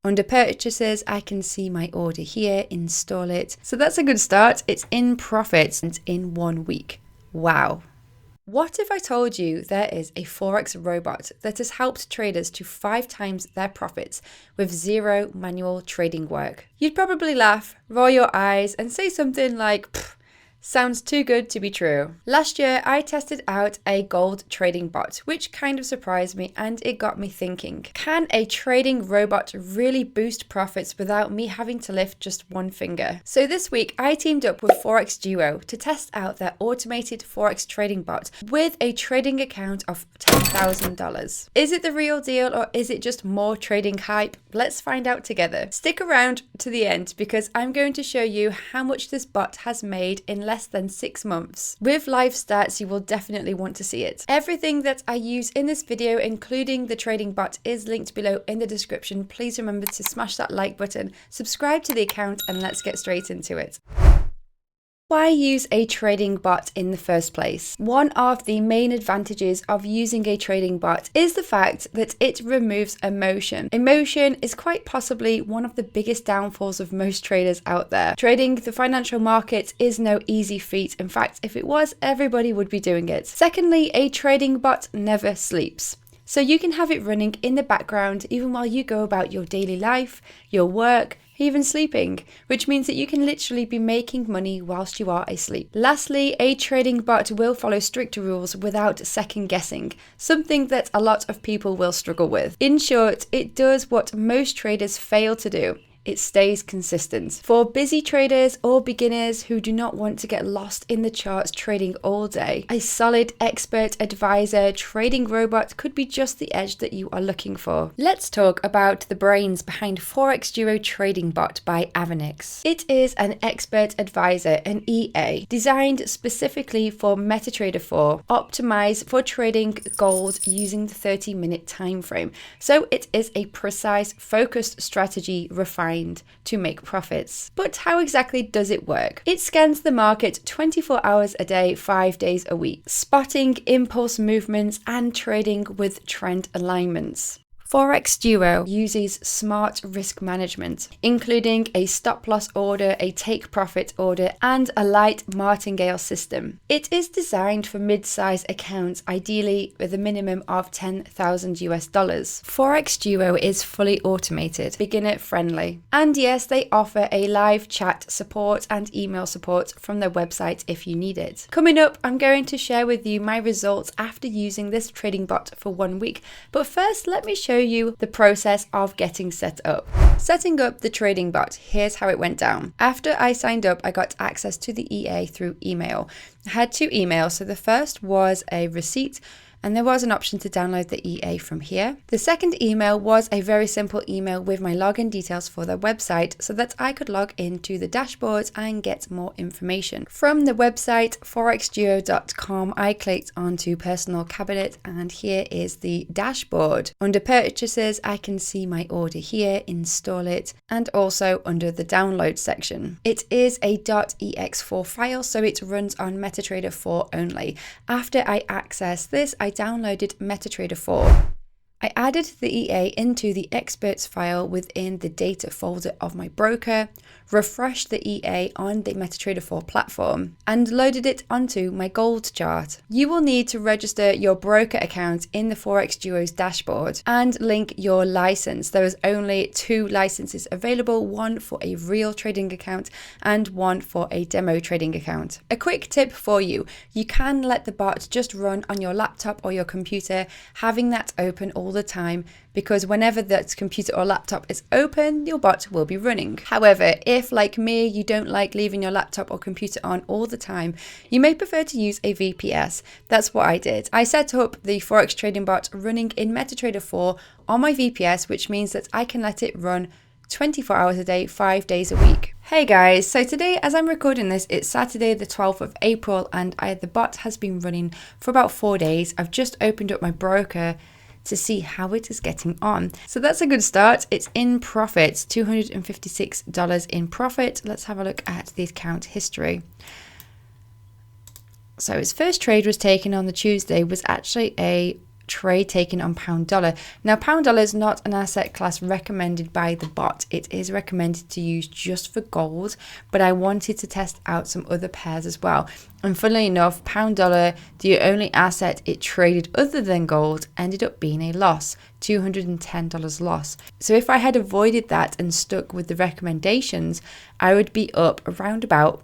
Under purchases, I can see my order here, install it. So that's a good start. It's in profit in 1 week. Wow. What if I told you there is a Forex robot that has helped traders to 5 times their profits with 0 manual trading work? You'd probably laugh, roll your eyes, and say something like, sounds too good to be true. Last year, I tested out a gold trading bot, which kind of surprised me, and it got me thinking, can a trading robot really boost profits without me having to lift just one finger? So this week, I teamed up with ForexDuo to test out their automated Forex trading bot with a trading account of $10,000. Is it the real deal, or is it just more trading hype? Let's find out together. Stick around to the end because I'm going to show you how much this bot has made in less than 6 months. With live stats, you will definitely want to see it. Everything that I use in this video, including the trading bot, is linked below in the description. Please remember to smash that like button, subscribe to the account, and let's get straight into it. Why use a trading bot in the first place? One of the main advantages of using a trading bot is the fact that it removes emotion. Emotion is quite possibly one of the biggest downfalls of most traders out there. Trading the financial market is no easy feat. In fact, if it was, everybody would be doing it. Secondly, a trading bot never sleeps. So you can have it running in the background even while you go about your daily life, your work, even sleeping, which means that you can literally be making money whilst you are asleep. Lastly, a trading bot will follow strict rules without second guessing, something that a lot of people will struggle with. In short, it does what most traders fail to do. It stays consistent. For busy traders or beginners who do not want to get lost in the charts trading all day, a solid expert advisor trading robot could be just the edge that you are looking for. Let's talk about the brains behind ForexDuo Trading Bot by Avanix. It is an expert advisor, an EA, designed specifically for MetaTrader 4, optimized for trading gold using the 30-minute time frame. So it is a precise, focused strategy refined to make profits. But how exactly does it work? It scans the market 24 hours a day, 5 days a week, spotting impulse movements and trading with trend alignments. ForexDuo uses smart risk management, including a stop-loss order, a take-profit order, and a light martingale system. It is designed for mid-size accounts, ideally with a minimum of $10,000 US. ForexDuo is fully automated, beginner-friendly, and yes, they offer a live chat support and email support from their website if you need it. Coming up, I'm going to share with you my results after using this trading bot for 1 week, but first, let me show you the process of getting set up. Setting up the trading bot, here's how it went down. After I signed up, I got access to the EA through email. I had 2 emails, so the first was a receipt, and there was an option to download the EA from here. The second email was a very simple email with my login details for their website so that I could log into the dashboard and get more information. From the website forexduo.com, I clicked onto personal cabinet, and here is the dashboard. Under purchases, I can see my order here, install it, and also under the download section. It is a .ex4 file, so it runs on MetaTrader 4 only. After I access this, I downloaded MetaTrader 4. I added the EA into the experts file within the data folder of my broker, refreshed the EA on the MetaTrader 4 platform, and loaded it onto my gold chart. You will need to register your broker account in the ForexDuo's dashboard and link your license. There is only 2 licenses available, one for a real trading account and one for a demo trading account. A quick tip for you, you can let the bot just run on your laptop or your computer, having that open all the time, because whenever that computer or laptop is open, your bot will be running. However, if like me, you don't like leaving your laptop or computer on all the time, you may prefer to use a VPS. That's what I did. I set up the Forex trading bot running in MetaTrader 4 on my VPS, which means that I can let it run 24 hours a day, 5 days a week. Hey guys, so today as I'm recording this, it's Saturday the 12th of April, and the bot has been running for about 4 days. I've just opened up my broker to see how it is getting on. So that's a good start. It's in profit, $256 in profit. Let's have a look at the account history. So his first trade was taken on the Tuesday, was actually a trade taken on pound dollar. Now, pound dollar is not an asset class recommended by the bot. It is recommended to use just for gold, but I wanted to test out some other pairs as well. And funnily enough, pound dollar, the only asset it traded other than gold, ended up being a loss, $210 loss. So if I had avoided that and stuck with the recommendations, I would be up around about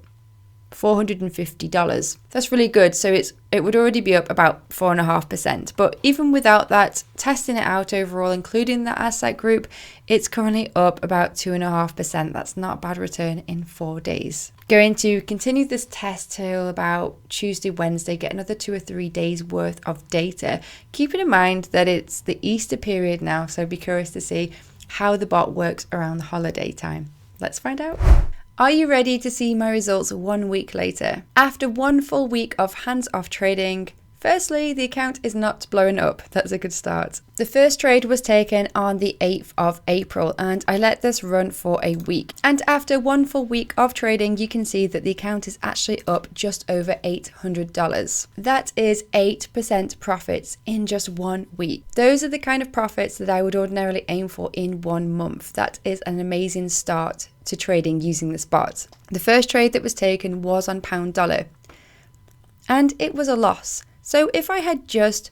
$450. That's really good. So it would already be up about 4.5%. But even without that, testing it out overall, including the asset group, it's currently up about 2.5%. That's not a bad return in 4 days. Going to continue this test till about Tuesday, Wednesday, get another 2 or 3 days worth of data. Keeping in mind that it's the Easter period now, so be curious to see how the bot works around the holiday time. Let's find out. Are you ready to see my results 1 week later? After 1 full week of hands-off trading, firstly, the account is not blowing up. That's a good start. The first trade was taken on the 8th of April and I let this run for a week. And after 1 full week of trading, you can see that the account is actually up just over $800. That is 8% profits in just 1 week. Those are the kind of profits that I would ordinarily aim for in 1 month. That is an amazing start to trading using this bot. The first trade that was taken was on pound dollar and it was a loss. So if I had just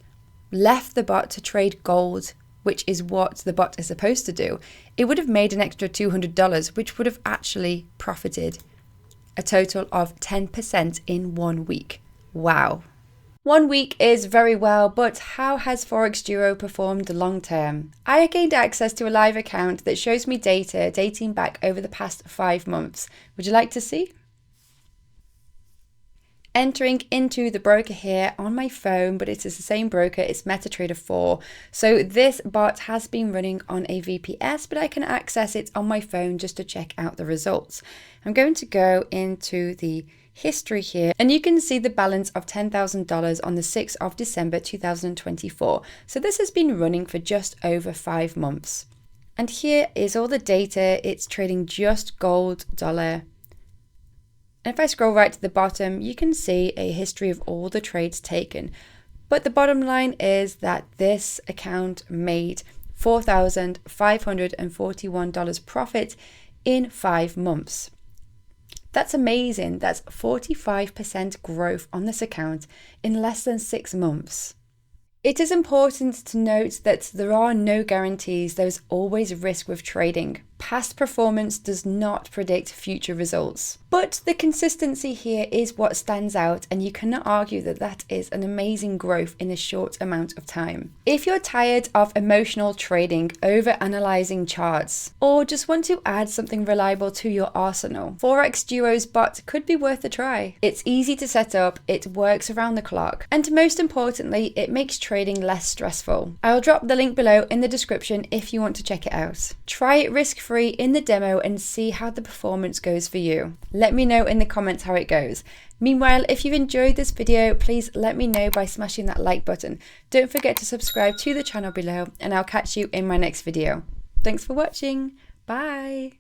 left the bot to trade gold, which is what the bot is supposed to do, it would have made an extra $200, which would have actually profited a total of 10% in 1 week. Wow. 1 week is very well, but how has ForexDuo performed long term? I gained access to a live account that shows me data dating back over the past 5 months. Would you like to see? Entering into the broker here on my phone, but it is the same broker, it's MetaTrader 4. So this bot has been running on a VPS, but I can access it on my phone just to check out the results. I'm going to go into the history here and you can see the balance of $10,000 on the 6th of December 2024. So this has been running for just over 5 months. And here is all the data. It's trading just gold, dollar. And if I scroll right to the bottom, you can see a history of all the trades taken. But the bottom line is that this account made $4,541 profit in 5 months. That's amazing. That's 45% growth on this account in less than 6 months. It is important to note that there are no guarantees. There's always risk with trading. Past performance does not predict future results. But the consistency here is what stands out, and you cannot argue that that is an amazing growth in a short amount of time. If you're tired of emotional trading, over-analyzing charts, or just want to add something reliable to your arsenal, ForexDuo's bot could be worth a try. It's easy to set up, it works around the clock, and most importantly, it makes trading less stressful. I'll drop the link below in the description if you want to check it out. Try it risk-free in the demo and see how the performance goes for you. Let me know in the comments how it goes. Meanwhile, if you've enjoyed this video, please let me know by smashing that like button. Don't forget to subscribe to the channel below and I'll catch you in my next video. Thanks for watching. Bye.